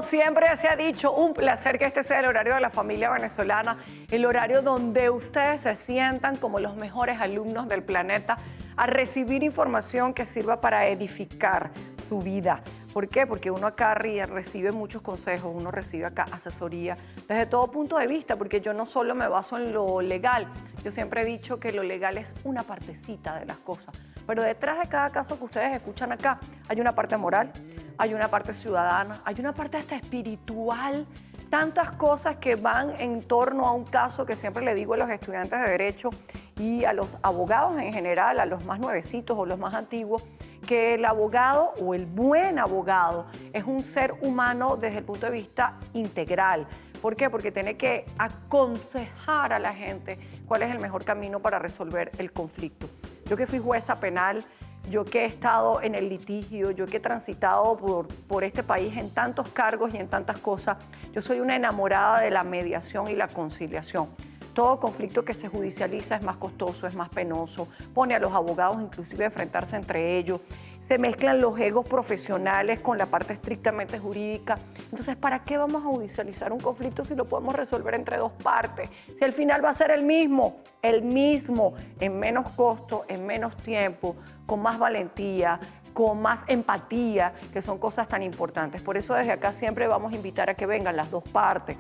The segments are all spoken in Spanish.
Como siempre se ha dicho, un placer que este sea el horario de la familia venezolana, el horario donde ustedes se sientan como los mejores alumnos del planeta a recibir información que sirva para edificar su vida. ¿Por qué? Porque uno acá recibe muchos consejos, uno recibe acá asesoría desde todo punto de vista, porque yo no solo me baso en lo legal, yo siempre he dicho que lo legal es una partecita de las cosas, pero detrás de cada caso que ustedes escuchan acá hay una parte moral, hay una parte ciudadana, hay una parte hasta espiritual, tantas cosas que van en torno a un caso que siempre le digo a los estudiantes de Derecho y a los abogados en general, a los más nuevecitos o los más antiguos, que el abogado o el buen abogado es un ser humano desde el punto de vista integral. ¿Por qué? Porque tiene que aconsejar a la gente cuál es el mejor camino para resolver el conflicto. Yo que fui jueza penal, yo que he estado en el litigio, yo que he transitado por este país en tantos cargos y en tantas cosas, yo soy una enamorada de la mediación y la conciliación. Todo conflicto que se judicializa es más costoso, es más penoso, pone a los abogados inclusive a enfrentarse entre ellos, se mezclan los egos profesionales con la parte estrictamente jurídica. Entonces, ¿para qué vamos a judicializar un conflicto si lo podemos resolver entre dos partes? Si al final va a ser el mismo, en menos costo, en menos tiempo, con más valentía, con más empatía, que son cosas tan importantes. Por eso desde acá siempre vamos a invitar a que vengan las dos partes.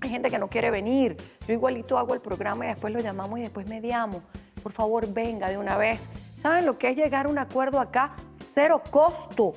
Hay gente que no quiere venir. Yo igualito hago el programa y después lo llamamos y después mediamos. Por favor, venga de una vez. ¿Saben lo que es llegar a un acuerdo acá? Cero costo.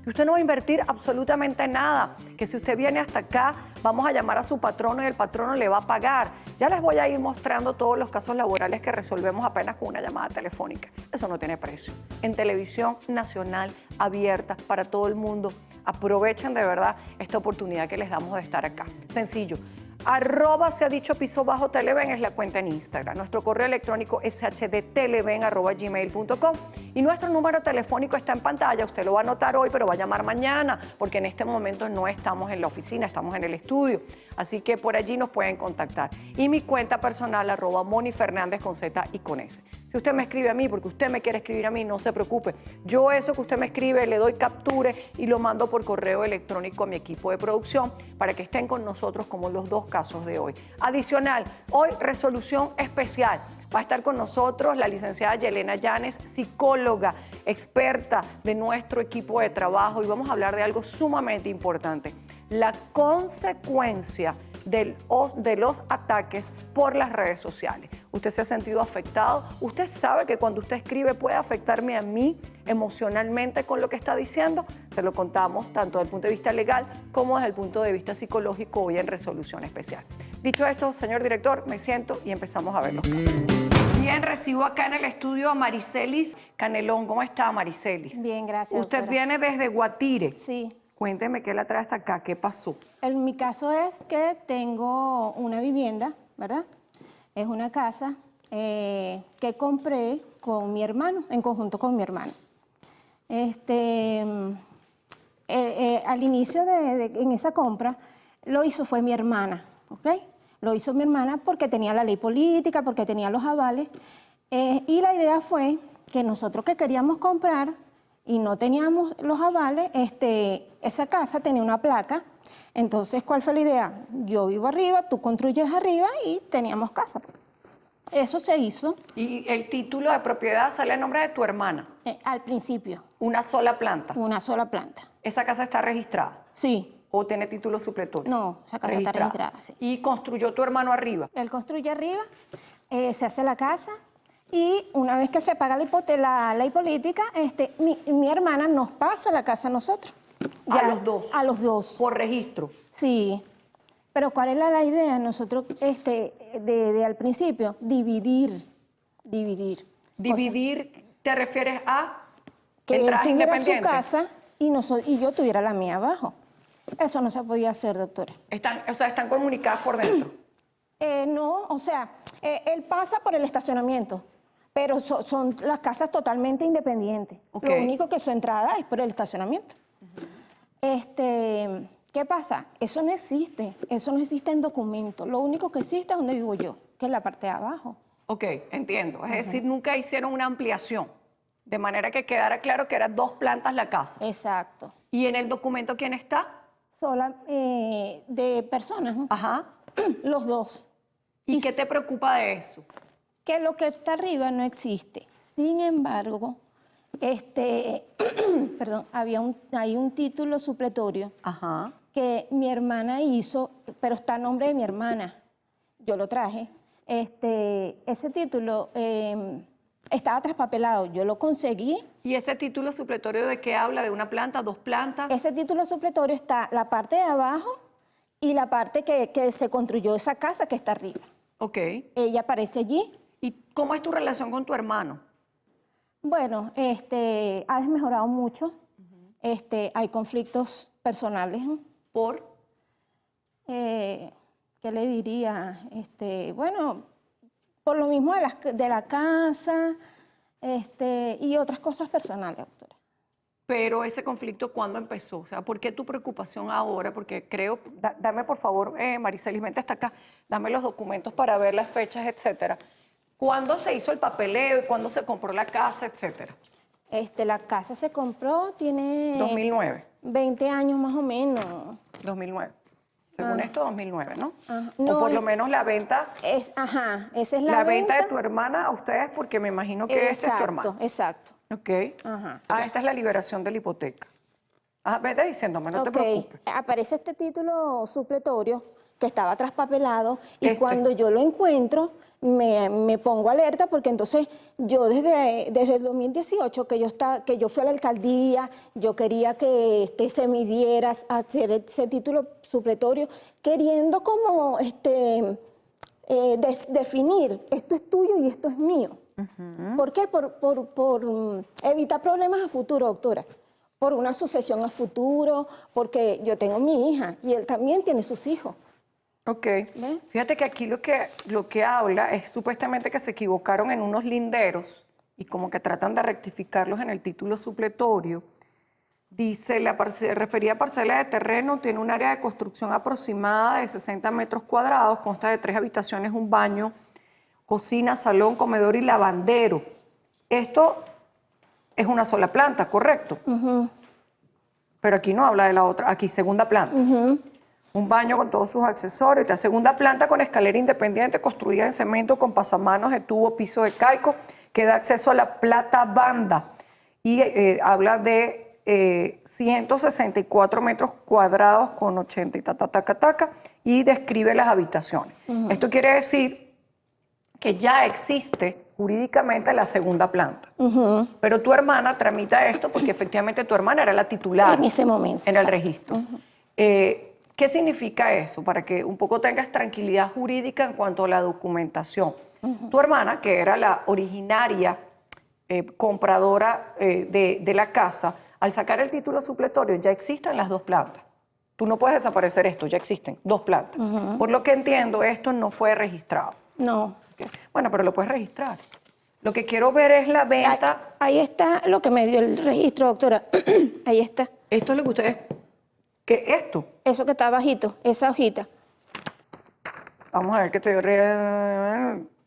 Que usted no va a invertir absolutamente nada. Que si usted viene hasta acá, vamos a llamar a su patrono y el patrono le va a pagar. Ya les voy a ir mostrando todos los casos laborales que resolvemos apenas con una llamada telefónica. Eso no tiene precio. En televisión nacional abierta para todo el mundo. Aprovechen de verdad esta oportunidad que les damos de estar acá. Sencillo. @se-ha-dicho_televen es la cuenta en Instagram. Nuestro correo electrónico es shdteleven@gmail.com y nuestro número telefónico está en pantalla. Usted lo va a anotar hoy, pero va a llamar mañana, porque en este momento no estamos en la oficina, estamos en el estudio. Así que por allí nos pueden contactar. Y mi cuenta personal, @monifernández con Z y con S. Si usted me escribe a mí, porque usted me quiere escribir a mí, no se preocupe. Yo eso que usted me escribe, le doy capture y lo mando por correo electrónico a mi equipo de producción para que estén con nosotros como los dos casos de hoy. Adicional, hoy resolución especial. Va a estar con nosotros la licenciada Yelena Llanes, psicóloga, experta de nuestro equipo de trabajo, y vamos a hablar de algo sumamente importante: la consecuencia de los ataques por las redes sociales. ¿Usted se ha sentido afectado? ¿Usted sabe que cuando usted escribe puede afectarme a mí emocionalmente con lo que está diciendo? Se lo contamos tanto desde el punto de vista legal como desde el punto de vista psicológico hoy en Resolución Especial. Dicho esto, señor director, me siento y empezamos a ver los casos. Bien, recibo acá en el estudio a Maricelis Canelón. ¿Cómo está, Maricelis? Bien, gracias, Usted doctora. viene desde Guatire. Sí. Cuénteme qué la trae hasta acá, qué pasó. En mi caso es que tengo una vivienda, ¿verdad? Es una casa que compré con mi hermano, en conjunto con mi hermano. Al inicio en esa compra, lo hizo fue mi hermana, ¿ok? Lo hizo mi hermana porque tenía la ley política, porque tenía los avales. Y la idea fue que nosotros que queríamos comprar y no teníamos los avales, esa casa tenía una placa. Entonces, ¿cuál fue la idea? Yo vivo arriba, tú construyes arriba y teníamos casa. Eso se hizo. ¿Y el título de propiedad sale a nombre de tu hermana? Al principio. ¿Una sola planta? Una sola planta. ¿Esa casa está registrada? Sí. ¿O tiene título supletorio? No, esa casa está registrada, sí. ¿Y construyó tu hermano arriba? Él construye arriba, se hace la casa. Y una vez que se paga la ley política, mi hermana nos pasa la casa a nosotros. ¿A los dos? A los dos. ¿Por registro? Sí. Pero ¿cuál era la idea? Nosotros, al principio, dividir. ¿Dividir te refieres a que él entradas tuviera su independientes? casa y yo tuviera la mía abajo. Eso no se podía hacer, doctora. ¿Están comunicadas por dentro? No, o sea, él pasa por el estacionamiento, pero son las casas totalmente independientes. Okay. Lo único que su entrada es por el estacionamiento. ¿Qué pasa? Eso no existe en documento. Lo único que existe es donde vivo yo, que es la parte de abajo. Ok, entiendo. Es decir, nunca hicieron una ampliación, de manera que quedara claro que eran dos plantas la casa. Exacto. ¿Y en el documento quién está? sola de personas, ¿no? Ajá. Los dos. ¿Y qué te preocupa de eso? Que lo que está arriba no existe. Sin embargo, perdón, hay un título supletorio Ajá. que mi hermana hizo, pero está a nombre de mi hermana. Yo lo traje. Ese título estaba traspapelado. Yo lo conseguí. ¿Y ese título supletorio de qué habla? ¿De una planta, dos plantas? Ese título supletorio está la parte de abajo y la parte que se construyó esa casa que está arriba. Ok. Ella aparece allí. ¿Y cómo es tu relación con tu hermano? Bueno, ha desmejorado mucho. Hay conflictos personales. ¿Por? ¿Qué le diría? Bueno, por lo mismo de la casa y otras cosas personales, doctora. Pero ese conflicto, ¿cuándo empezó? O sea, ¿por qué tu preocupación ahora? Porque creo, dame por favor, Maricelis, vente hasta acá, dame los documentos para ver las fechas, etcétera. ¿Cuándo se hizo el papeleo y cuándo se compró la casa, etcétera? La casa se compró, tiene 2009. 20 años más o menos. 2009. Según esto, 2009, ¿no? No, o por lo menos la venta. Esa es La venta de tu hermana a ustedes, porque me imagino que ese es tu hermano. Exacto. Ok. Ajá. Esta es la liberación de la hipoteca. Vete diciéndome, no te preocupes. Aparece este título supletorio que estaba traspapelado y Este. cuando yo lo encuentro me pongo alerta porque entonces yo desde el 2018 que yo fui a la alcaldía, yo quería que se midiera hacer ese título supletorio queriendo como definir esto es tuyo y esto es mío. ¿Por qué? Por evitar problemas a futuro, doctora. Por una sucesión a futuro, porque yo tengo mi hija y él también tiene sus hijos. Ok. ¿Ve? Fíjate que aquí lo que habla es supuestamente que se equivocaron en unos linderos y como que tratan de rectificarlos en el título supletorio. Dice, la referida parcela de terreno tiene un área de construcción aproximada de 60 metros cuadrados, consta de 3 habitaciones, un baño, cocina, salón, comedor y lavandero. Esto es una sola planta, ¿correcto? Pero aquí no habla de la otra, aquí segunda planta. Un baño con todos sus accesorios. La segunda planta con escalera independiente construida en cemento con pasamanos de tubo, piso de caico, que da acceso a la plata banda. Y habla de 164 metros cuadrados con 80 y taca, y describe las habitaciones. Esto quiere decir que ya existe jurídicamente la segunda planta. Pero tu hermana tramita esto porque efectivamente tu hermana era la titular En ese momento. en el registro. ¿Qué significa eso? Para que un poco tengas tranquilidad jurídica en cuanto a la documentación. Tu hermana, que era la originaria compradora de la casa, al sacar el título supletorio ya existen las dos plantas. Tú no puedes desaparecer esto, ya existen dos plantas. Por lo que entiendo, esto no fue registrado. No. Bueno, pero lo puedes registrar. Lo que quiero ver es la venta. Ahí está lo que me dio el registro, doctora. Ahí está. Esto es lo que ustedes... ¿Qué es esto? Eso que está bajito, esa hojita. Vamos a ver que te...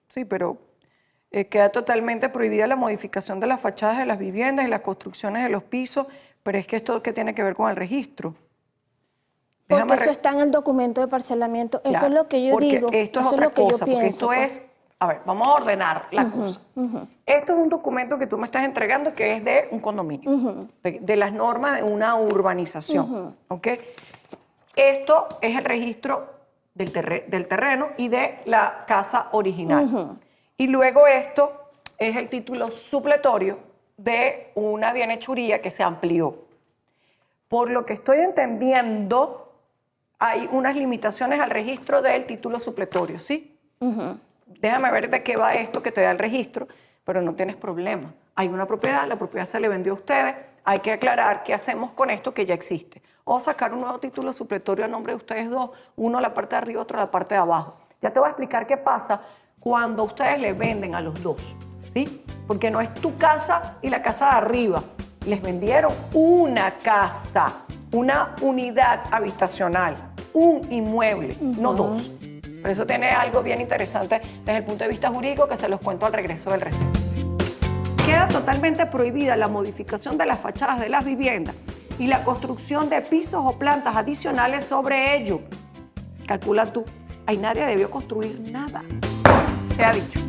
Sí, pero queda totalmente prohibida la modificación de las fachadas de las viviendas y las construcciones de los pisos, pero es que esto, ¿qué tiene que ver con el registro? Porque eso está en el documento de parcelamiento. Eso Claro, es lo que yo porque digo. esto es eso otra es lo que cosa, yo porque pienso. esto es... A ver, vamos a ordenar la cosa. Esto es un documento que tú me estás entregando que es de un condominio, de las normas de una urbanización. ¿Ok? Esto es el registro del terreno y de la casa original. Y luego esto es el título supletorio de una bienhechuría que se amplió. Por lo que estoy entendiendo, hay unas limitaciones al registro del título supletorio, ¿sí? Déjame ver de qué va esto que te da el registro, pero no tienes problema. Hay una propiedad, la propiedad se le vendió a ustedes, hay que aclarar qué hacemos con esto que ya existe. O sacar un nuevo título supletorio a nombre de ustedes dos, uno a la parte de arriba, otro a la parte de abajo. Ya te voy a explicar qué pasa cuando ustedes le venden a los dos, ¿sí? Porque no es tu casa y la casa de arriba. Les vendieron una casa, una unidad habitacional, un inmueble, no dos. Por eso tiene algo bien interesante desde el punto de vista jurídico que se los cuento al regreso del receso. Queda totalmente prohibida la modificación de las fachadas de las viviendas y la construcción de pisos o plantas adicionales sobre ello. Calcula tú, ahí nadie debió construir nada, se ha dicho.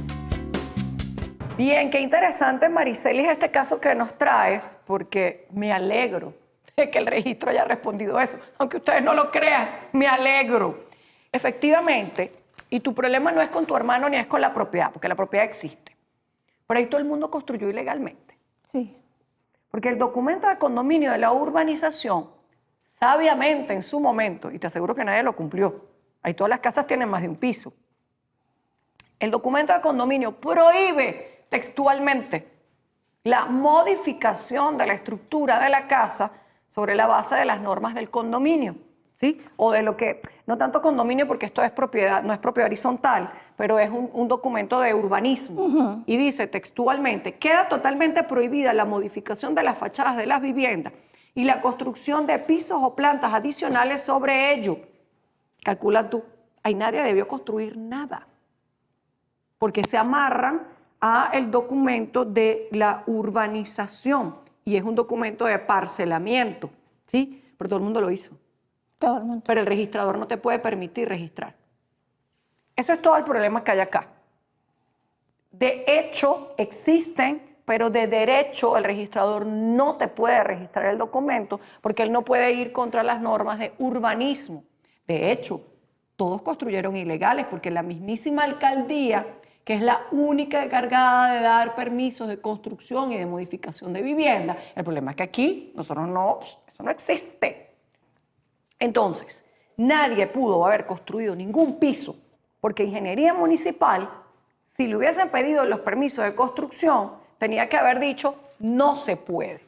Bien, qué interesante, Maricelis, este caso que nos traes, porque me alegro de que el registro haya respondido eso. Aunque ustedes no lo crean, me alegro. Efectivamente, y tu problema no es con tu hermano ni es con la propiedad, porque la propiedad existe. Por ahí todo el mundo construyó ilegalmente. Sí. Porque el documento de condominio de la urbanización, sabiamente en su momento, y te aseguro que nadie lo cumplió, ahí todas las casas tienen más de un piso, el documento de condominio prohíbe textualmente la modificación de la estructura de la casa sobre la base de las normas del condominio, ¿sí? O de lo que, no tanto condominio porque esto es propiedad, no es propiedad horizontal, pero es un documento de urbanismo. Y dice textualmente, queda totalmente prohibida la modificación de las fachadas de las viviendas y la construcción de pisos o plantas adicionales sobre ello. Calcula tú, ahí nadie debió construir nada, porque se amarran a el documento de la urbanización y es un documento de parcelamiento, ¿sí? Pero todo el mundo lo hizo. Todo el mundo. Pero el registrador no te puede permitir registrar. Eso es todo el problema que hay acá. De hecho, existen, pero de derecho el registrador no te puede registrar el documento porque él no puede ir contra las normas de urbanismo. De hecho, todos construyeron ilegales porque la mismísima alcaldía, que es la única encargada de dar permisos de construcción y de modificación de vivienda, el problema es que aquí nosotros no, eso no existe. Entonces, nadie pudo haber construido ningún piso porque Ingeniería Municipal, si le hubiesen pedido los permisos de construcción, tenía que haber dicho no se puede,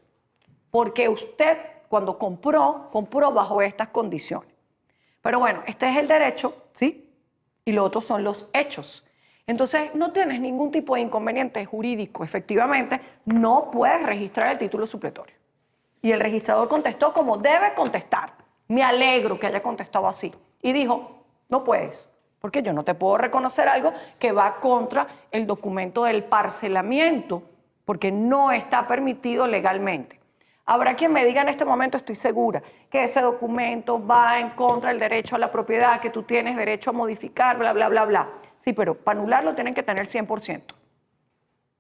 porque usted cuando compró bajo estas condiciones. Pero bueno, este es el derecho, ¿sí? Y lo otro son los hechos. Entonces, no tienes ningún tipo de inconveniente jurídico. Efectivamente, no puedes registrar el título supletorio. Y el registrador contestó como debe contestar. Me alegro que haya contestado así. Y dijo, no puedes, porque yo no te puedo reconocer algo que va contra el documento del parcelamiento, porque no está permitido legalmente. Habrá quien me diga en este momento, estoy segura, que ese documento va en contra del derecho a la propiedad, que tú tienes derecho a modificar, bla, bla, bla, bla. Sí, pero para anularlo tienen que tener 100%,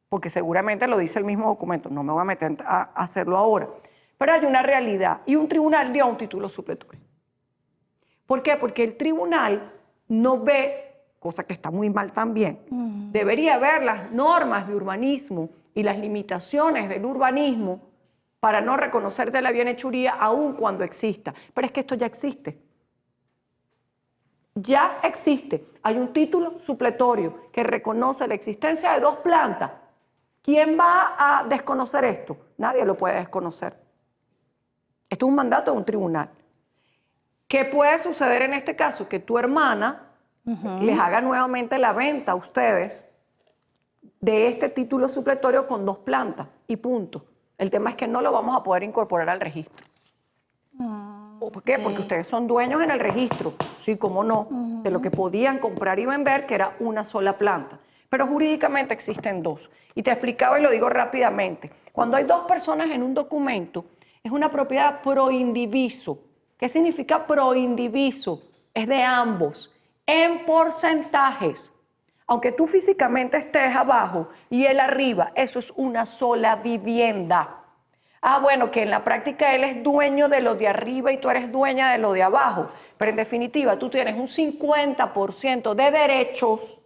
porque seguramente lo dice el mismo documento. No me voy a meter a hacerlo ahora. Pero hay una realidad y un tribunal dio un título supletorio. ¿Por qué? Porque el tribunal no ve, cosa que está muy mal también, debería ver las normas de urbanismo y las limitaciones del urbanismo para no reconocerte la bienhechuría aun cuando exista. Pero es que esto ya existe. Ya existe. Hay un título supletorio que reconoce la existencia de dos plantas. ¿Quién va a desconocer esto? Nadie lo puede desconocer. Esto es un mandato de un tribunal. ¿Qué puede suceder en este caso? Que tu hermana les haga nuevamente la venta a ustedes de este título supletorio con dos plantas y punto. El tema es que no lo vamos a poder incorporar al registro. ¿Por qué? Porque ustedes son dueños en el registro, sí, cómo no, de lo que podían comprar y vender, que era una sola planta. Pero jurídicamente existen dos. Y te explicaba y lo digo rápidamente. Cuando hay dos personas en un documento, es una propiedad pro indiviso. ¿Qué significa pro indiviso? Es de ambos, en porcentajes. Aunque tú físicamente estés abajo y él arriba, eso es una sola vivienda. Ah, bueno, que en la práctica él es dueño de lo de arriba y tú eres dueña de lo de abajo. Pero en definitiva, tú tienes un 50% de derechos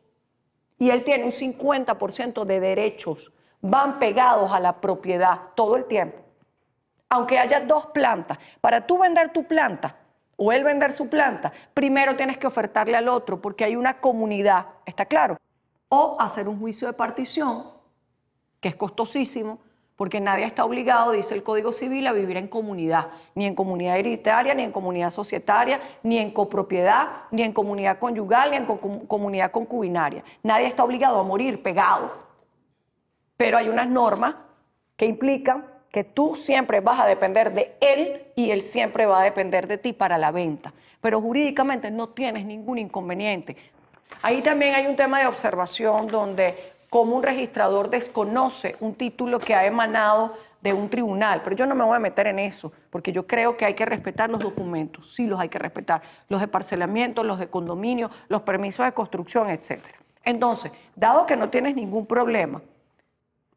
y él tiene un 50% de derechos. Van pegados a la propiedad todo el tiempo. Aunque haya dos plantas, para tú vender tu planta o él vender su planta, primero tienes que ofertarle al otro porque hay una comunidad, ¿está claro? O hacer un juicio de partición, que es costosísimo, porque nadie está obligado, dice el Código Civil, a vivir en comunidad, ni en comunidad hereditaria, ni en comunidad societaria, ni en copropiedad, ni en comunidad conyugal, ni en comunidad concubinaria. Nadie está obligado a morir pegado. Pero hay unas normas que implican que tú siempre vas a depender de él y él siempre va a depender de ti para la venta. Pero jurídicamente no tienes ningún inconveniente. Ahí también hay un tema de observación donde como un registrador desconoce un título que ha emanado de un tribunal, pero yo no me voy a meter en eso, porque yo creo que hay que respetar los documentos, sí los hay que respetar, los de parcelamiento, los de condominio, los permisos de construcción, etc. Entonces, dado que no tienes ningún problema,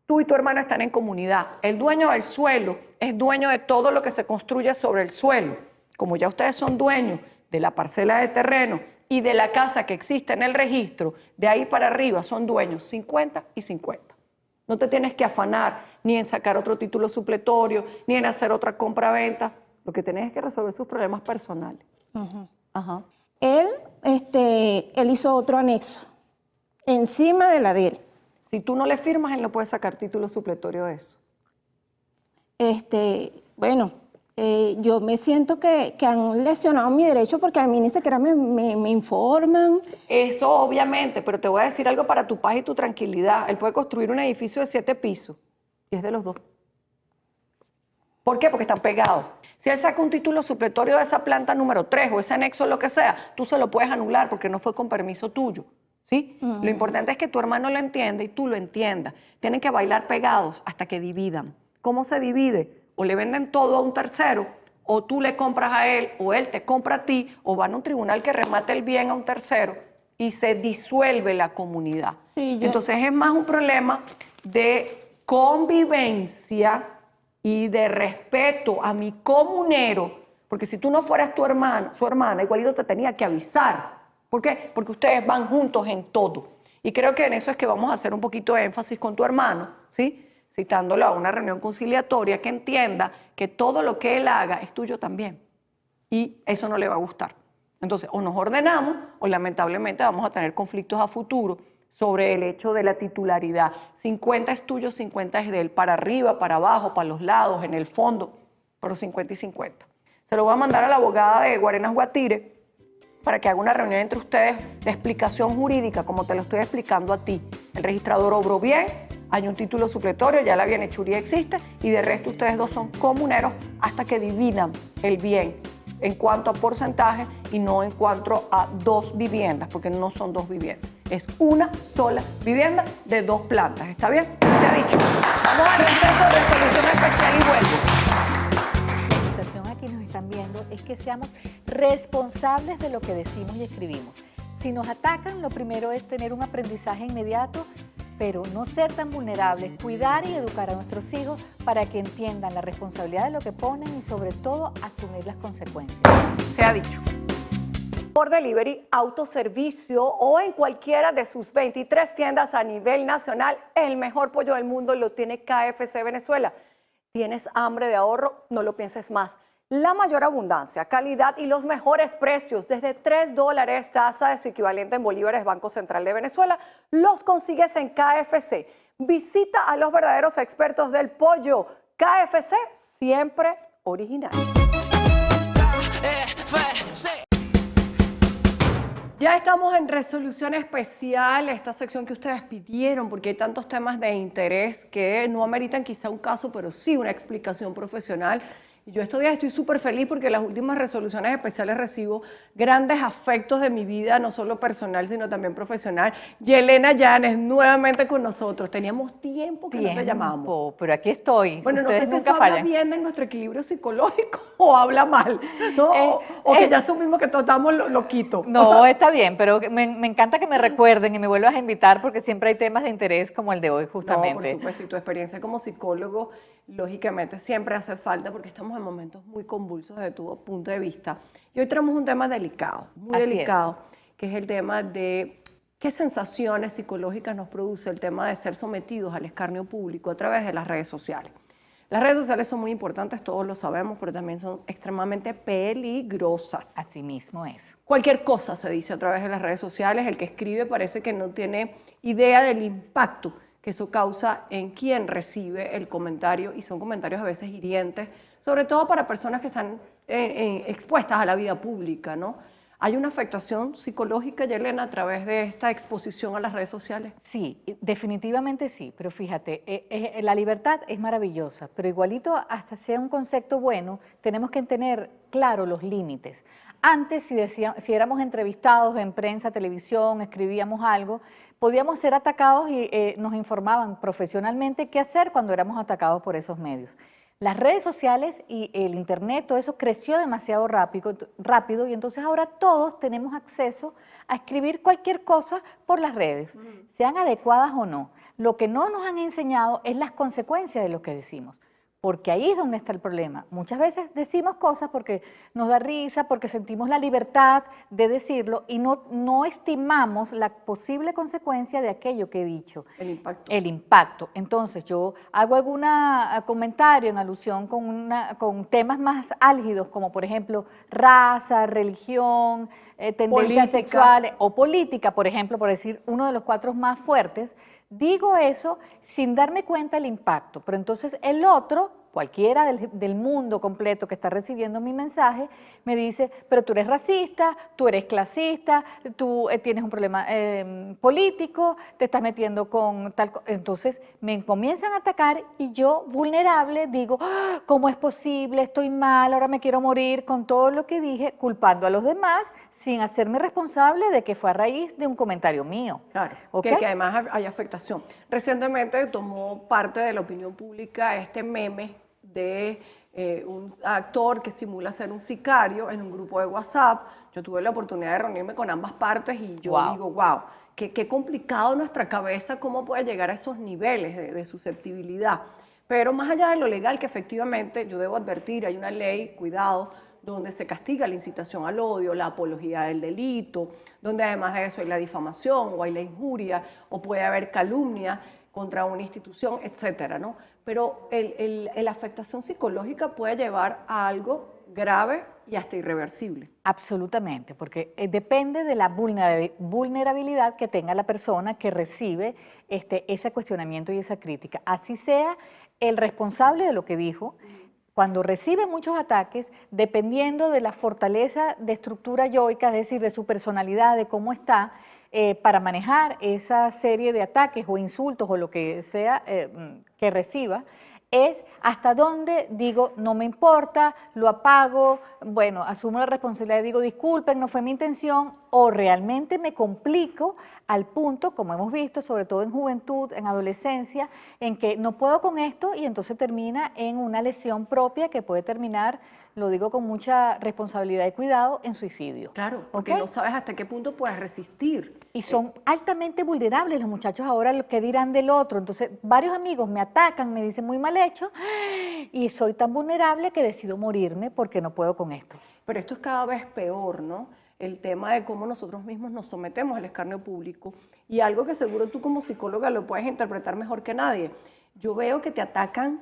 tú y tu hermano están en comunidad, el dueño del suelo es dueño de todo lo que se construye sobre el suelo. Como ya ustedes son dueños de la parcela de terreno y de la casa que existe en el registro, de ahí para arriba son dueños 50 y 50. No te tienes que afanar ni en sacar otro título supletorio, ni en hacer otra compra-venta. Lo que tienes es que resolver sus problemas personales. Ajá. Él hizo otro anexo encima de la de él. Si tú no le firmas, él no puede sacar título supletorio de eso. Bueno, yo me siento que han lesionado mi derecho porque a mí ni siquiera me informan. Eso obviamente, pero te voy a decir algo para tu paz y tu tranquilidad. Él puede construir un edificio de 7 pisos y es de los dos. ¿Por qué? Porque están pegados. Si él saca un título supletorio de esa planta número 3 o ese anexo, lo que sea, tú se lo puedes anular porque no fue con permiso tuyo. ¿Sí? Lo importante es que tu hermano lo entienda y tú lo entiendas. Tienen que bailar pegados hasta que dividan. ¿Cómo se divide? O le venden todo a un tercero, o tú le compras a él, o él te compra a ti, o van a un tribunal que remate el bien a un tercero y se disuelve la comunidad. Sí, Entonces es más un problema de convivencia y de respeto a mi comunero, porque si tú no fueras su hermana, igualito te tenía que avisar. ¿Por qué? Porque ustedes van juntos en todo. Y creo que en eso es que vamos a hacer un poquito de énfasis con tu hermano, ¿sí? Citándolo a una reunión conciliatoria, que entienda que todo lo que él haga es tuyo también. Y eso no le va a gustar. Entonces, o nos ordenamos, o lamentablemente vamos a tener conflictos a futuro sobre el hecho de la titularidad. 50 es tuyo, 50 es de él, para arriba, para abajo, para los lados, en el fondo, pero 50 y 50. Se lo voy a mandar a la abogada de Guarenas Guatire, para que haga una reunión entre ustedes de explicación jurídica, como te lo estoy explicando a ti. El registrador obró bien, hay un título supletorio, ya la bienhechuría existe, y de resto ustedes dos son comuneros hasta que dividan el bien en cuanto a porcentaje y no en cuanto a 2 viviendas, porque no son 2 viviendas. Es una sola vivienda de 2 plantas. ¿Está bien? Se ha dicho. Vamos al receso de resolución especial y vuelvo. Aquí nos están viendo es que seamos responsables de lo que decimos y escribimos. Si nos atacan, lo primero es tener un aprendizaje inmediato, pero no ser tan vulnerables, cuidar y educar a nuestros hijos para que entiendan la responsabilidad de lo que ponen y sobre todo asumir las consecuencias. Se ha dicho. Por delivery, autoservicio o en cualquiera de sus 23 tiendas a nivel nacional, el mejor pollo del mundo lo tiene KFC Venezuela. ¿Tienes hambre de ahorro? No lo pienses más. La mayor abundancia, calidad y los mejores precios, desde $3 tasa de su equivalente en bolívares Banco Central de Venezuela, los consigues en KFC. Visita a los verdaderos expertos del pollo. KFC, siempre original. Ya estamos en resolución especial, esta sección que ustedes pidieron, porque hay tantos temas de interés que no ameritan quizá un caso, pero sí una explicación profesional. Y yo estos días estoy súper feliz porque en las últimas resoluciones especiales recibo grandes afectos de mi vida, no solo personal, sino también profesional. Yelena Llanes, nuevamente con nosotros. Teníamos tiempo que no te llamábamos. Pero aquí estoy. Bueno, ustedes no sé nunca si fallan. habla bien de nuestro equilibrio psicológico o habla mal, ¿no? o que ya asumimos que todos estamos loquitos. No, está bien, pero me encanta que me recuerden y me vuelvas a invitar porque siempre hay temas de interés como el de hoy, justamente. No, por supuesto, y tu experiencia como psicólogo, lógicamente, siempre hace falta porque estamos en momentos muy convulsos desde tu punto de vista. Y hoy tenemos un tema delicado, muy delicado, que es el tema de qué sensaciones psicológicas nos produce el tema de ser sometidos al escarnio público a través de las redes sociales. Las redes sociales son muy importantes, todos lo sabemos, pero también son extremadamente peligrosas. Así mismo es. Cualquier cosa se dice a través de las redes sociales, el que escribe parece que no tiene idea del impacto que eso causa en quien recibe el comentario, y son comentarios a veces hirientes, sobre todo para personas que están expuestas a la vida pública, ¿no? ¿Hay una afectación psicológica, Yelena, a través de esta exposición a las redes sociales? Sí, definitivamente sí, pero fíjate, la libertad es maravillosa, pero igualito hasta sea un concepto bueno, tenemos que tener claro los límites. Antes, si éramos entrevistados en prensa, televisión, escribíamos algo, podíamos ser atacados y nos informaban profesionalmente qué hacer cuando éramos atacados por esos medios. Las redes sociales y el internet, todo eso creció demasiado rápido y entonces ahora todos tenemos acceso a escribir cualquier cosa por las redes, sean adecuadas o no. Lo que no nos han enseñado es las consecuencias de lo que decimos, porque ahí es donde está el problema. Muchas veces decimos cosas porque nos da risa, porque sentimos la libertad de decirlo y no estimamos la posible consecuencia de aquello que he dicho. El impacto. El impacto. Entonces yo hago algún comentario en alusión con temas más álgidos, como por ejemplo raza, religión, tendencias Política. sexuales o política, por ejemplo, por decir uno de los 4 más fuertes. Digo eso sin darme cuenta del impacto, pero entonces el otro, cualquiera del mundo completo que está recibiendo mi mensaje, me dice, pero tú eres racista, tú eres clasista, tú tienes un problema político, te estás metiendo con tal cosa. Entonces me comienzan a atacar y yo, vulnerable, digo, ¡ah! ¿Cómo es posible? Estoy mal, ahora me quiero morir con todo lo que dije, culpando a los demás, sin hacerme responsable de que fue a raíz de un comentario mío. Claro, ¿Okay? que además hay afectación. Recientemente tomó parte de la opinión pública este meme de un actor que simula ser un sicario en un grupo de WhatsApp. Yo tuve la oportunidad de reunirme con ambas partes y yo digo, wow, qué complicado nuestra cabeza, cómo puede llegar a esos niveles de susceptibilidad. Pero más allá de lo legal, que efectivamente yo debo advertir, hay una ley, cuidado, donde se castiga la incitación al odio, la apología del delito, donde además de eso hay la difamación o hay la injuria o puede haber calumnia contra una institución, etcétera, ¿no? Pero la afectación psicológica puede llevar a algo grave y hasta irreversible. Absolutamente, porque depende de la vulnerabilidad que tenga la persona que recibe ese cuestionamiento y esa crítica. Así sea el responsable de lo que dijo, cuando recibe muchos ataques, dependiendo de la fortaleza de estructura yoica, es decir, de su personalidad, de cómo está, para manejar esa serie de ataques o insultos o lo que sea que reciba, es hasta dónde digo, no me importa, lo apago, bueno, asumo la responsabilidad y digo, disculpen, no fue mi intención, o realmente me complico al punto, como hemos visto, sobre todo en juventud, en adolescencia, en que no puedo con esto y entonces termina en una lesión propia que puede terminar, lo digo con mucha responsabilidad y cuidado, en suicidio. Claro, porque no sabes hasta qué punto puedes resistir. Y son altamente vulnerables los muchachos ahora, lo que dirán del otro. Entonces, varios amigos me atacan, me dicen muy mal hecho, y soy tan vulnerable que decido morirme porque no puedo con esto. Pero esto es cada vez peor, ¿no? El tema de cómo nosotros mismos nos sometemos al escarnio público y algo que seguro tú como psicóloga lo puedes interpretar mejor que nadie. Yo veo que te atacan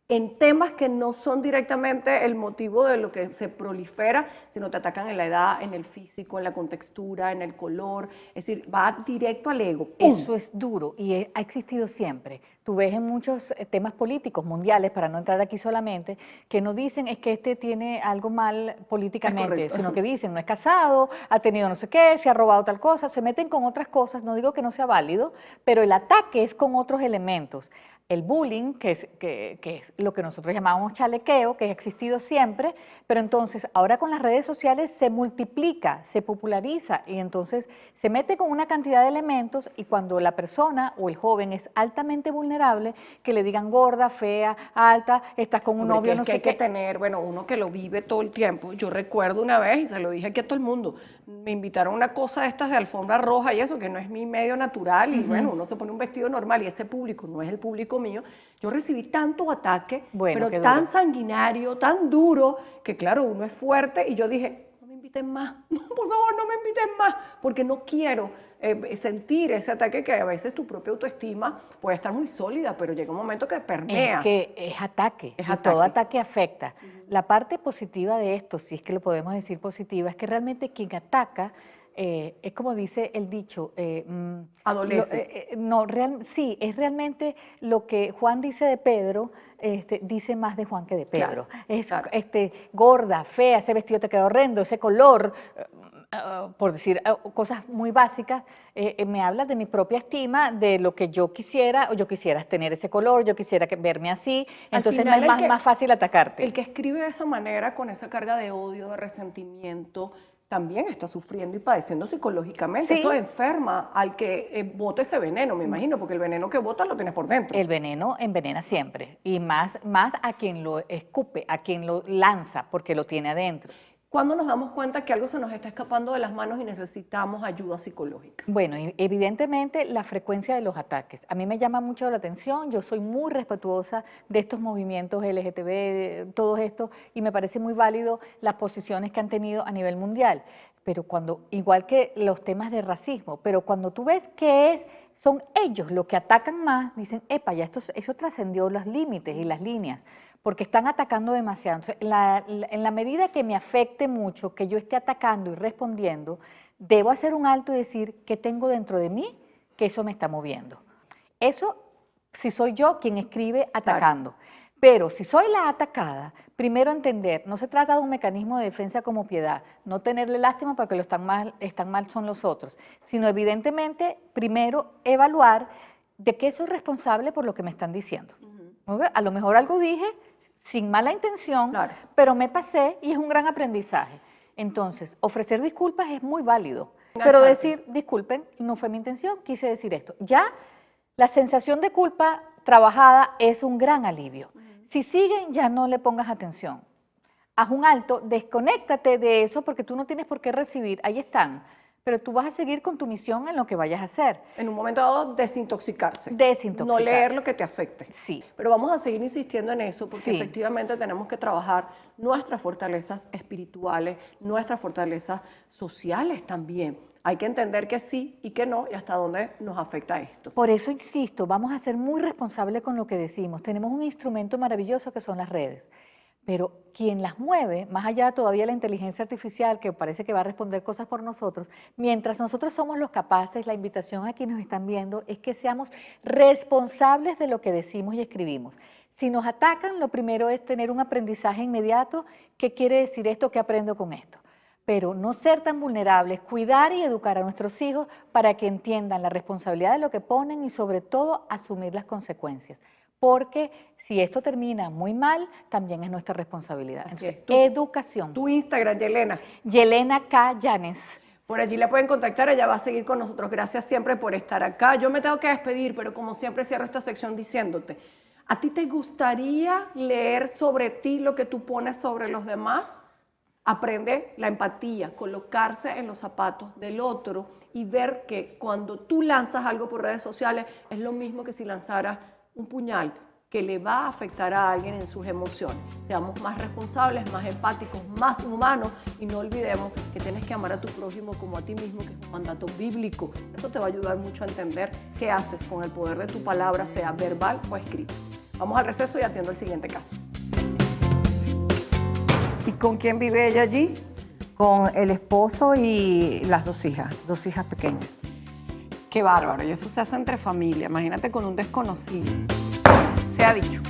en temas que no son directamente el motivo de lo que se prolifera, sino te atacan en la edad, en el físico, en la contextura, en el color, es decir, va directo al ego. ¡Pum! Eso es duro y ha existido siempre. Tú ves en muchos temas políticos mundiales, para no entrar aquí solamente, que no dicen es que este tiene algo mal políticamente, sino que dicen no es casado, ha tenido no sé qué, se ha robado tal cosa, se meten con otras cosas, no digo que no sea válido, pero el ataque es con otros elementos. El bullying, que es lo que nosotros llamamos chalequeo, que ha existido siempre, pero entonces ahora con las redes sociales se multiplica, se populariza y entonces se mete con una cantidad de elementos y cuando la persona o el joven es altamente vulnerable, que le digan gorda, fea, alta, estás con un novio, no sé qué. Hay que tener, bueno, uno que lo vive todo el tiempo. Yo recuerdo una vez, y se lo dije aquí a todo el mundo, me invitaron a una cosa de estas de alfombra roja y eso, que no es mi medio natural, y bueno, uno se pone un vestido normal y ese público no es el público mío. Yo recibí tanto ataque, pero tan sanguinario, tan duro, que claro, uno es fuerte y yo dije, no me inviten más, no, por favor, no me inviten más, porque no quiero sentir ese ataque que a veces tu propia autoestima puede estar muy sólida, pero llega un momento que permea. Es que es ataque, y todo ataque afecta. La parte positiva de esto, si es que lo podemos decir positiva, es que realmente quien ataca es como dice el dicho, adolece. Sí, es realmente lo que Juan dice de Pedro, dice más de Juan que de Pedro. Claro, gorda, fea, ese vestido te quedó horrendo, ese color, por decir cosas muy básicas, me habla de mi propia estima, de lo que yo quisiera, o yo quisiera tener ese color, yo quisiera verme así, entonces no es más fácil atacarte. El que escribe de esa manera, con esa carga de odio, de resentimiento, también está sufriendo y padeciendo psicológicamente. Sí. Eso enferma al que bote ese veneno, me imagino, porque el veneno que bota lo tienes por dentro. El veneno envenena siempre, y más a quien lo escupe, a quien lo lanza, porque lo tiene adentro. ¿Cuándo nos damos cuenta que algo se nos está escapando de las manos y necesitamos ayuda psicológica? Bueno, evidentemente la frecuencia de los ataques. A mí me llama mucho la atención, yo soy muy respetuosa de estos movimientos LGTB, de todo esto, y me parece muy válido las posiciones que han tenido a nivel mundial. Pero cuando, igual que los temas de racismo, pero cuando tú ves que son ellos los que atacan más, dicen, epa, ya eso trascendió los límites y las líneas, porque están atacando demasiado. Entonces, en la medida que me afecte mucho, que yo esté atacando y respondiendo, debo hacer un alto y decir qué tengo dentro de mí, que eso me está moviendo. Eso, si soy yo quien escribe atacando. Claro. Pero si soy la atacada, primero entender, no se trata de un mecanismo de defensa como piedad, no tenerle lástima porque están mal son los otros, sino evidentemente primero evaluar de qué soy responsable por lo que me están diciendo. A lo mejor algo dije sin mala intención, claro, pero me pasé y es un gran aprendizaje. Entonces, ofrecer disculpas es muy válido, pero decir, disculpen, no fue mi intención, quise decir esto. Ya la sensación de culpa trabajada es un gran alivio. Si siguen, ya no le pongas atención. Haz un alto, desconéctate de eso porque tú no tienes por qué recibir, ahí están. Pero tú vas a seguir con tu misión en lo que vayas a hacer. En un momento dado, desintoxicarse. Desintoxicarse. No leer lo que te afecte. Sí. Pero vamos a seguir insistiendo en eso porque sí, efectivamente tenemos que trabajar nuestras fortalezas espirituales, nuestras fortalezas sociales también. Hay que entender que sí y que no y hasta dónde nos afecta esto. Por eso insisto, vamos a ser muy responsables con lo que decimos. Tenemos un instrumento maravilloso que son las redes. Pero quien las mueve, más allá todavía de la inteligencia artificial, que parece que va a responder cosas por nosotros, mientras nosotros somos los capaces, la invitación a quienes nos están viendo es que seamos responsables de lo que decimos y escribimos. Si nos atacan, lo primero es tener un aprendizaje inmediato. ¿Qué quiere decir esto? ¿Qué aprendo con esto? Pero no ser tan vulnerables, cuidar y educar a nuestros hijos para que entiendan la responsabilidad de lo que ponen y sobre todo asumir las consecuencias. Porque si esto termina muy mal, también es nuestra responsabilidad. Entonces, educación. Tu Instagram, Yelena. Yelena K. Llanes. Por allí la pueden contactar, ella va a seguir con nosotros. Gracias siempre por estar acá. Yo me tengo que despedir, pero como siempre cierro esta sección diciéndote, ¿a ti te gustaría leer sobre ti lo que tú pones sobre los demás? Aprende la empatía, colocarse en los zapatos del otro y ver que cuando tú lanzas algo por redes sociales es lo mismo que si lanzaras un puñal que le va a afectar a alguien en sus emociones. Seamos más responsables, más empáticos, más humanos y no olvidemos que tienes que amar a tu prójimo como a ti mismo, que es un mandato bíblico. Eso te va a ayudar mucho a entender qué haces con el poder de tu palabra, sea verbal o escrita. Vamos al receso y atiendo el siguiente caso. ¿Y con quién vive ella allí? Con el esposo y las dos hijas pequeñas. Qué bárbaro, y eso se hace entre familia, imagínate con un desconocido. Se ha dicho.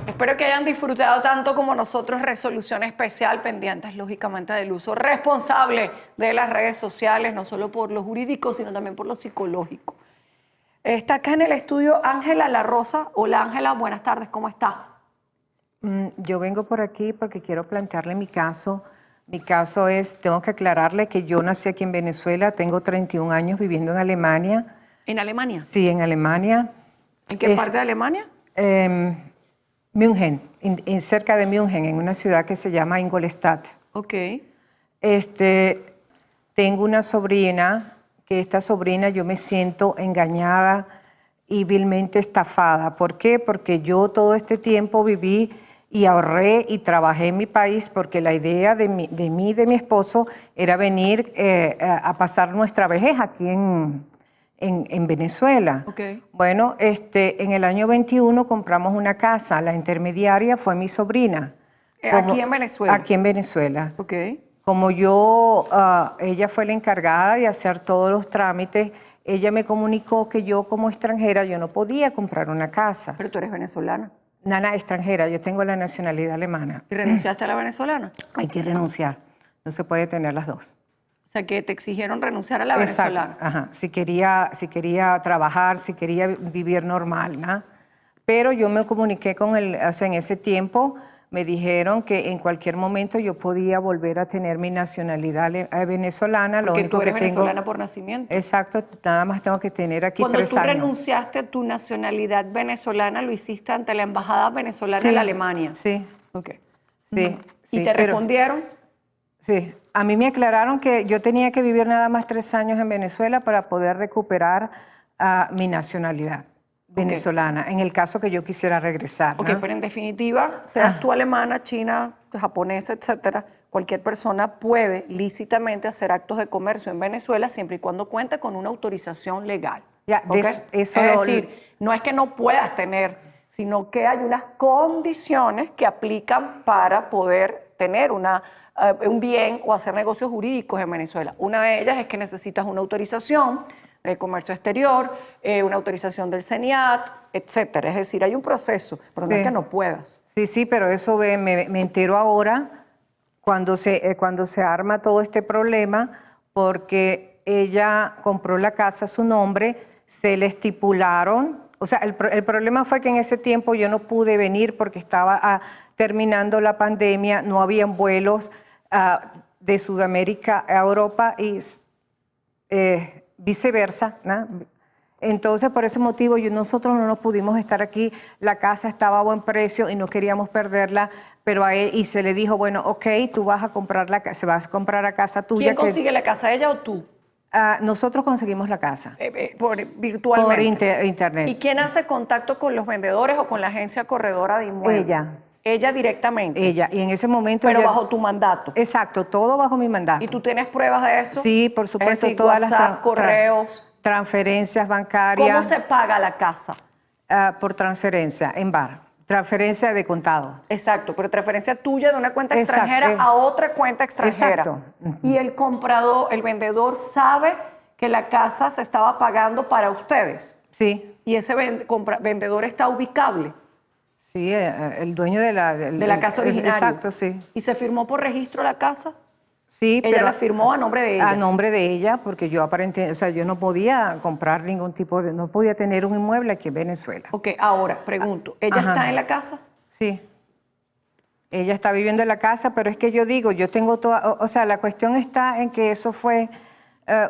Espero que hayan disfrutado tanto como nosotros Resolución Especial, pendientes lógicamente del uso responsable de las redes sociales, no solo por lo jurídico, sino también por lo psicológico. Está acá en el estudio Ángela La Rosa. Hola Ángela, buenas tardes, ¿cómo está? Yo vengo por aquí porque quiero plantearle mi caso. Mi caso es, tengo que aclararle que yo nací aquí en Venezuela, tengo 31 años viviendo en Alemania. ¿En Alemania? Sí, en Alemania. ¿En qué parte de Alemania? München, cerca de München, en una ciudad que se llama Ingolstadt. Ok. Tengo una sobrina, que esta sobrina yo me siento engañada y vilmente estafada. ¿Por qué? Porque yo todo este tiempo viví y ahorré y trabajé en mi país porque la idea de mí y de mi esposo era venir a pasar nuestra vejez aquí en Venezuela. Okay. Bueno, en el año 21 compramos una casa, la intermediaria fue mi sobrina. ¿Aquí en Venezuela? Aquí en Venezuela. Okay. Como ella fue la encargada de hacer todos los trámites, ella me comunicó que yo como extranjera yo no podía comprar una casa. Pero tú eres venezolana. Nana, extranjera, yo tengo la nacionalidad alemana. ¿Y renunciaste a la venezolana? Hay que renunciar, no se puede tener las dos. O sea, que te exigieron renunciar a la venezolana. Ajá, si quería trabajar, si quería vivir normal, ¿no? Pero yo me comuniqué con él, o sea, en ese tiempo me dijeron que en cualquier momento yo podía volver a tener mi nacionalidad venezolana. Porque lo único tú eres que tengo, venezolana por nacimiento. exacto, nada más tengo que tener aquí Cuando 3 tú años. renunciaste a tu nacionalidad venezolana, lo hiciste ante la embajada venezolana Sí, en Alemania. Sí, Ok. sí. ¿Y sí, te pero- respondieron? Sí, a mí me aclararon que yo tenía que vivir nada más 3 años en Venezuela para poder recuperar mi nacionalidad venezolana, en el caso que yo quisiera regresar. Ok, ¿no? pero en definitiva, seas tú alemana, china, japonesa, etcétera, cualquier persona puede lícitamente hacer actos de comercio en Venezuela siempre y cuando cuente con una autorización legal. Ya, ¿Ok? eso Es lo- decir, no es que no puedas tener, sino que hay unas condiciones que aplican para poder tener un bien o hacer negocios jurídicos en Venezuela. Una de ellas es que necesitas una autorización de comercio exterior, una autorización del CENIAT, etcétera. Es decir, hay un proceso, pero no es Sí. que no puedas. Sí, sí, pero eso me entero ahora cuando se arma todo este problema, porque ella compró la casa a su nombre, se le estipularon, o sea, el problema fue que en ese tiempo yo no pude venir porque estaba terminando la pandemia, no habían vuelos de Sudamérica a Europa y viceversa, ¿no? Entonces, por ese motivo, nosotros no nos pudimos estar aquí. La casa estaba a buen precio y no queríamos perderla, pero a él, y se le dijo, bueno, ok, tú vas a comprar se vas a comprar la casa tuya. ¿Quién consigue la casa, ella o tú? Nosotros conseguimos la casa. Virtualmente. Por internet. ¿Y quién hace contacto con los vendedores o con la agencia corredora de inmuebles? Ella. Ella directamente. Ella, y en ese momento... Pero ella- bajo tu mandato. Exacto, todo bajo mi mandato. ¿Y tú tienes pruebas de eso? Sí, por supuesto, Es decir, todas WhatsApp, las correos. transferencias bancarias. ¿Cómo se paga la casa? Por transferencia, en bar. Transferencia de contado. Exacto, pero transferencia tuya de una cuenta Exacto, extranjera a otra cuenta extranjera. exacto. Y el comprador, el vendedor sabe que la casa se estaba pagando para ustedes. Sí, Y ese vendedor está ubicable sí, el dueño de la casa originaria. Exacto, sí. ¿Y se firmó por registro la casa? Sí, Ella pero la firmó a nombre de ella. a nombre de ella, porque yo aparentemente, o sea, yo no podía comprar ningún tipo no podía tener un inmueble aquí en Venezuela. Ok, ahora pregunto, ¿ella Ajá. está en la casa? Sí. Ella está viviendo en la casa, pero es que yo digo, yo tengo toda, o sea, la cuestión está en que eso fue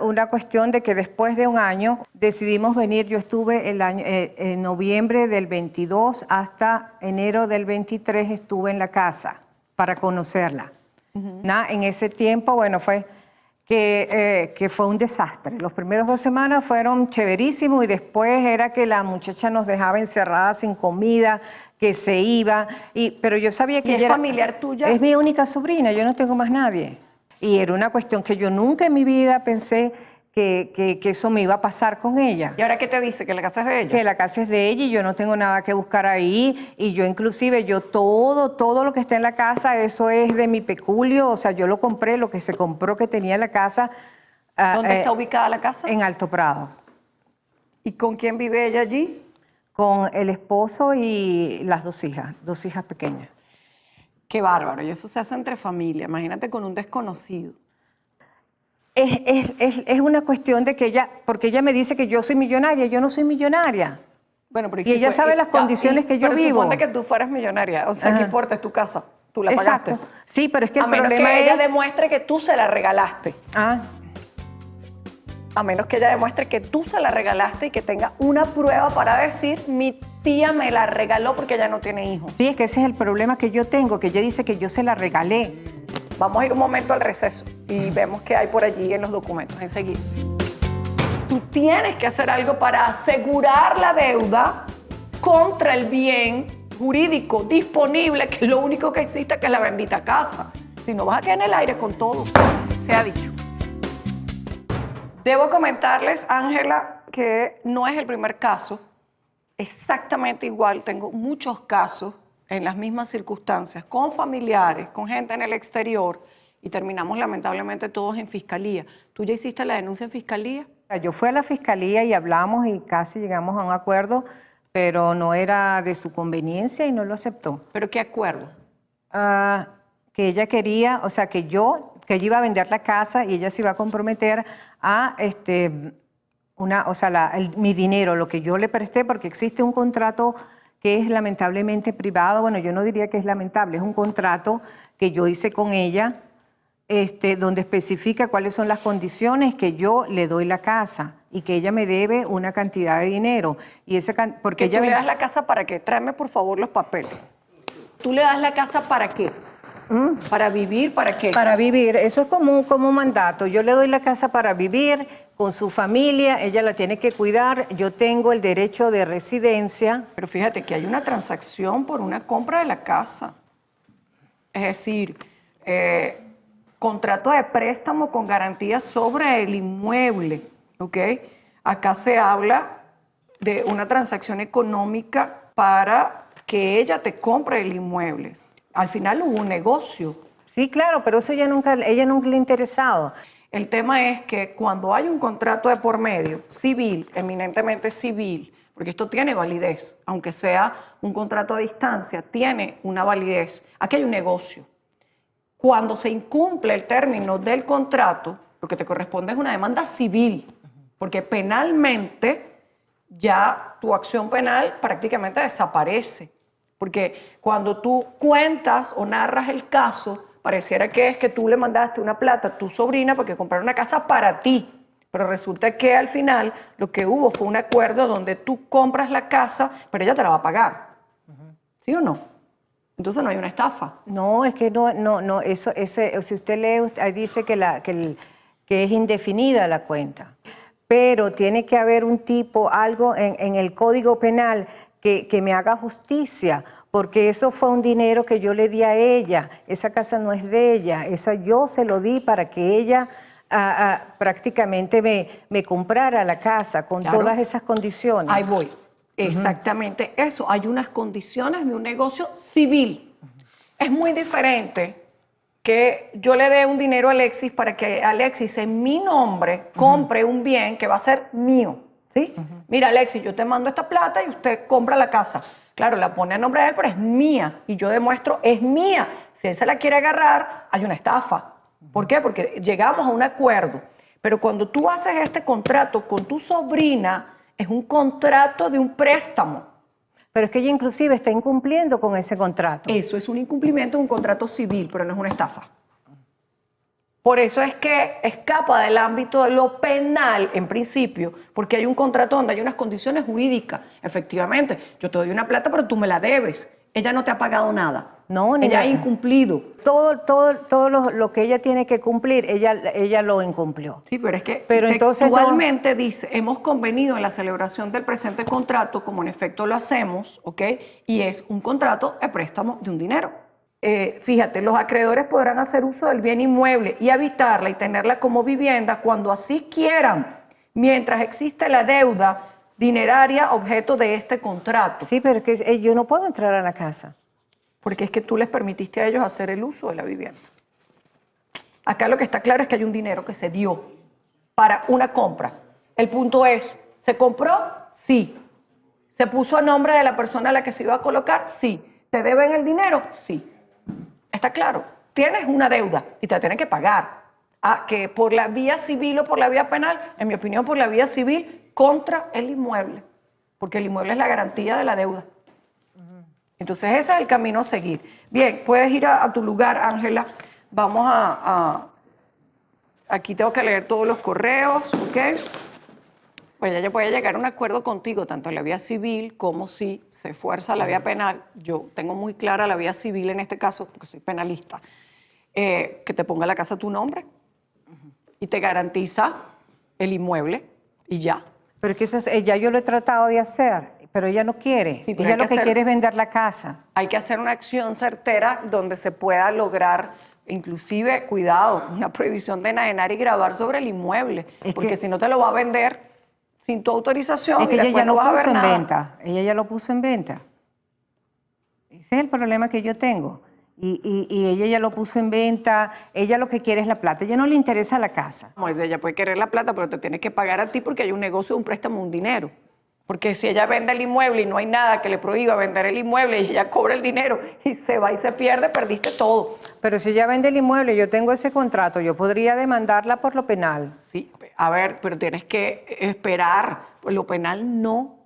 una cuestión de que después de un año decidimos venir. Yo estuve en noviembre del 22 hasta enero del 23 estuve en la casa para conocerla. En ese tiempo, bueno, fue que fue un desastre. Los primeros 2 semanas fueron chéverísimos y después era que la muchacha nos dejaba encerradas sin comida, que se iba, pero yo sabía que ¿Y es ella era- familiar tuya? Es mi única sobrina, yo no tengo más nadie. Y era una cuestión que yo nunca en mi vida pensé que eso me iba a pasar con ella. ¿Y ahora qué te dice? ¿Que la casa es de ella? Que la casa es de ella y yo no tengo nada que buscar ahí. Y yo inclusive, todo lo que está en la casa, eso es de mi peculio. O sea, yo lo compré, lo que se compró que tenía en la casa. ¿Dónde está ubicada la casa? En Alto Prado. ¿Y con quién vive ella allí? Con el esposo y las 2 hijas pequeñas. Qué bárbaro, y eso se hace entre familia. Imagínate con un desconocido. Es una cuestión de que porque ella me dice que yo soy millonaria, yo no soy millonaria. Bueno, pero Y ella sabe las condiciones que yo pero vivo. Suponte que tú fueras millonaria, o sea, ¿qué importa? Es tu casa, tú la pagaste. Exacto. Sí, pero es que A el menos problema que ella es... demuestre que tú se la regalaste. Ah, A menos que ella demuestre que tú se la regalaste y que tenga una prueba para decir, mi tía me la regaló porque ella no tiene hijos. sí, es que ese es el problema que yo tengo, que ella dice que yo se la regalé. Vamos a ir un momento al receso y vemos qué hay por allí en los documentos enseguida. Tú tienes que hacer algo para asegurar la deuda contra el bien jurídico disponible, que es lo único que existe, que es la bendita casa. Si no, vas a quedar en el aire con todo. Se ha dicho. Debo comentarles, Ángela, que no es el primer caso. Exactamente igual, tengo muchos casos en las mismas circunstancias, con familiares, con gente en el exterior, y terminamos lamentablemente todos en fiscalía. ¿Tú ya hiciste la denuncia en fiscalía? Yo fui a la fiscalía y hablamos y casi llegamos a un acuerdo, pero no era de su conveniencia y no lo aceptó. ¿Pero qué acuerdo? Que ella quería, o sea, que ella iba a vender la casa y ella se iba a comprometer a mi dinero, lo que yo le presté, porque existe un contrato que es lamentablemente privado. Bueno, yo no diría que es lamentable, es un contrato que yo hice con ella, donde especifica cuáles son las condiciones que yo le doy la casa y que ella me debe una cantidad de dinero. Y porque ¿Que tú le das la casa para qué? Tráeme por favor los papeles. ¿Tú le das la casa para qué? ¿Para vivir? ¿Para qué? Para vivir, eso es como un mandato. Yo le doy la casa para vivir con su familia, ella la tiene que cuidar, yo tengo el derecho de residencia. Pero fíjate que hay una transacción por una compra de la casa. Es decir, contrato de préstamo con garantía sobre el inmueble, ¿ok? Acá se habla de una transacción económica para que ella te compre el inmueble. Al final hubo un negocio. Sí, claro, pero eso ella nunca le ha interesado. El tema es que cuando hay un contrato de por medio, civil, eminentemente civil, porque esto tiene validez, aunque sea un contrato a distancia, tiene una validez. Aquí hay un negocio. Cuando se incumple el término del contrato, lo que te corresponde es una demanda civil, porque penalmente ya tu acción penal prácticamente desaparece. Porque cuando tú cuentas o narras el caso, pareciera que es que tú le mandaste una plata a tu sobrina porque comprara una casa para ti. Pero resulta que al final lo que hubo fue un acuerdo donde tú compras la casa, pero ella te la va a pagar. ¿Sí o no? Entonces no hay una estafa. No, es que no, si usted lee, ahí dice que es indefinida la cuenta. Pero tiene que haber algo en el Código Penal que me haga justicia, porque eso fue un dinero que yo le di a ella, esa casa no es de ella, esa yo se lo di para que ella prácticamente me comprara la casa con Claro. todas esas condiciones. Ahí voy. Exactamente eso. Hay unas condiciones de un negocio civil. Es muy diferente que yo le dé un dinero a Alexis para que Alexis en mi nombre compre un bien que va a ser mío. ¿Sí? Mira, Alexis, yo te mando esta plata y usted compra la casa. Claro, la pone a nombre de él, pero es mía. Y yo demuestro, es mía. Si él se la quiere agarrar, hay una estafa. ¿Por qué? Porque llegamos a un acuerdo. Pero cuando tú haces este contrato con tu sobrina, es un contrato de un préstamo. Pero es que ella inclusive está incumpliendo con ese contrato. Eso es un incumplimiento de un contrato civil, pero no es una estafa. Por eso es que escapa del ámbito de lo penal, en principio, porque hay un contrato donde hay unas condiciones jurídicas. Efectivamente, yo te doy una plata, pero tú me la debes. Ella no te ha pagado nada. No, ni ella ha nada. incumplido. Todo lo que ella tiene que cumplir, ella lo incumplió. Sí, pero es que entonces textualmente dice, hemos convenido en la celebración del presente contrato, como en efecto lo hacemos, ¿ok? Y es un contrato de préstamo de un dinero. Fíjate, los acreedores podrán hacer uso del bien inmueble y habitarla y tenerla como vivienda cuando así quieran, mientras existe la deuda dineraria objeto de este contrato. Sí, pero es que yo no puedo entrar a la casa. Porque es que tú les permitiste a ellos hacer el uso de la vivienda. Acá lo que está claro es que hay un dinero que se dio para una compra. El punto es, ¿se compró? Sí. ¿Se puso a nombre de la persona a la que se iba a colocar? Sí. ¿Te deben el dinero? Sí. Está claro. Tienes una deuda y te la tienen que pagar. Que por la vía civil o por la vía penal, en mi opinión, por la vía civil, contra el inmueble. Porque el inmueble es la garantía de la deuda. Entonces ese es el camino a seguir. Bien, puedes ir a tu lugar, Ángela. Vamos aquí tengo que leer todos los correos, ¿ok? Pues ella puede llegar a un acuerdo contigo, tanto en la vía civil como si se fuerza la vía penal. Yo tengo muy clara la vía civil en este caso, porque soy penalista, que te ponga la casa a tu nombre y te garantiza el inmueble y ya. Pero que ya yo lo he tratado de hacer, pero ella no quiere. Sí, pero ella hay lo que que hacer- quiere es vender la casa. Hay que hacer una acción certera donde se pueda lograr, inclusive, cuidado, una prohibición de enajenar y gravar sobre el inmueble, Es porque que- si no te lo va a vender sin tu autorización Es que y ella después ya no lo vas a ver puso en nada. venta. Ella ya lo puso en venta. Ese es el problema que yo tengo. Y ella ya lo puso en venta. Ella lo que quiere es la plata. Ella no le interesa la casa. Como dice, ella puede querer la plata, pero te tiene que pagar a ti porque hay un negocio, un préstamo, un dinero. Porque si ella vende el inmueble y no hay nada que le prohíba vender el inmueble y ella cobra el dinero y se va y se pierde, perdiste todo. Pero si ella vende el inmueble, yo tengo ese contrato, yo podría demandarla por lo penal. Sí, a ver, pero tienes que esperar. Pues lo penal no.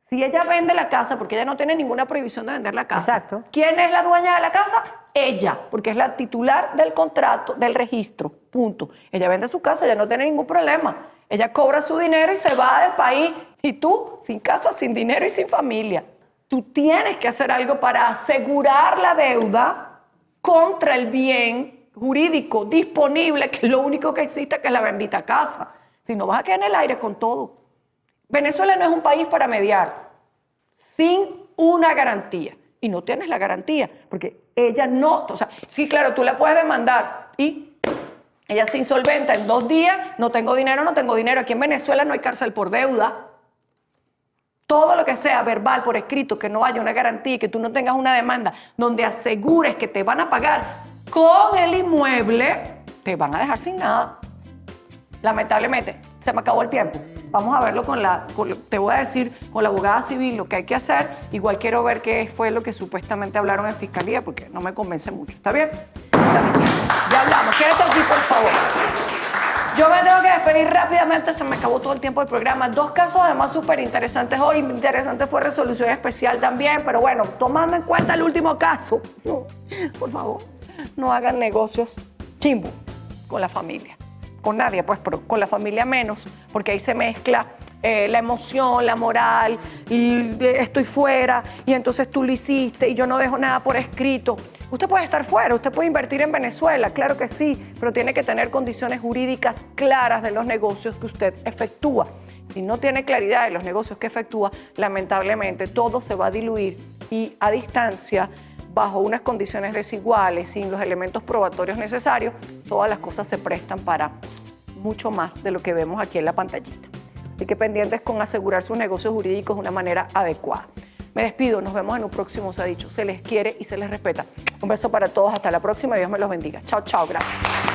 Si ella vende la casa, porque ella no tiene ninguna prohibición de vender la casa. Exacto. ¿Quién es la dueña de la casa? Ella, porque es la titular del contrato, del registro, punto. Ella vende su casa, ella no tiene ningún problema. Ella cobra su dinero y se va del país. Y tú, sin casa, sin dinero y sin familia. Tú tienes que hacer algo para asegurar la deuda contra el bien jurídico disponible, que es lo único que existe, que es la bendita casa. Si no, vas a quedar en el aire con todo. Venezuela no es un país para mediar sin una garantía. Y no tienes la garantía, porque ella no, o sea, sí, claro, tú la puedes demandar y ella se insolventa en 2 días, no tengo dinero, no tengo dinero. Aquí en Venezuela no hay cárcel por deuda. Todo lo que sea verbal, por escrito, que no haya una garantía, que tú no tengas una demanda donde asegures que te van a pagar con el inmueble, te van a dejar sin nada. Lamentablemente, se me acabó el tiempo. Vamos a verlo te voy a decir con la abogada civil lo que hay que hacer. Igual quiero ver qué fue lo que supuestamente hablaron en fiscalía, porque no me convence mucho. ¿Está bien? Ya hablamos. Quédate aquí, por favor. Yo me tengo que despedir rápidamente, se me acabó todo el tiempo del programa. 2 casos además súper interesantes hoy. Interesante fue resolución especial también, pero bueno, tomando en cuenta el último caso, no, por favor, no hagan negocios chimbo con la familia. Con nadie, pues, pero con la familia menos, porque ahí se mezcla la emoción, la moral, y estoy fuera, y entonces tú lo hiciste, y yo no dejo nada por escrito. Usted puede estar fuera, usted puede invertir en Venezuela, claro que sí, pero tiene que tener condiciones jurídicas claras de los negocios que usted efectúa. Si no tiene claridad de los negocios que efectúa, lamentablemente todo se va a diluir y a distancia, bajo unas condiciones desiguales, sin los elementos probatorios necesarios, todas las cosas se prestan para mucho más de lo que vemos aquí en la pantallita. Así que pendientes con asegurar sus negocios jurídicos de una manera adecuada. Me despido, nos vemos en un próximo Se ha Dicho. Se les quiere y se les respeta. Un beso para todos, hasta la próxima y Dios me los bendiga. Chao, chao, gracias.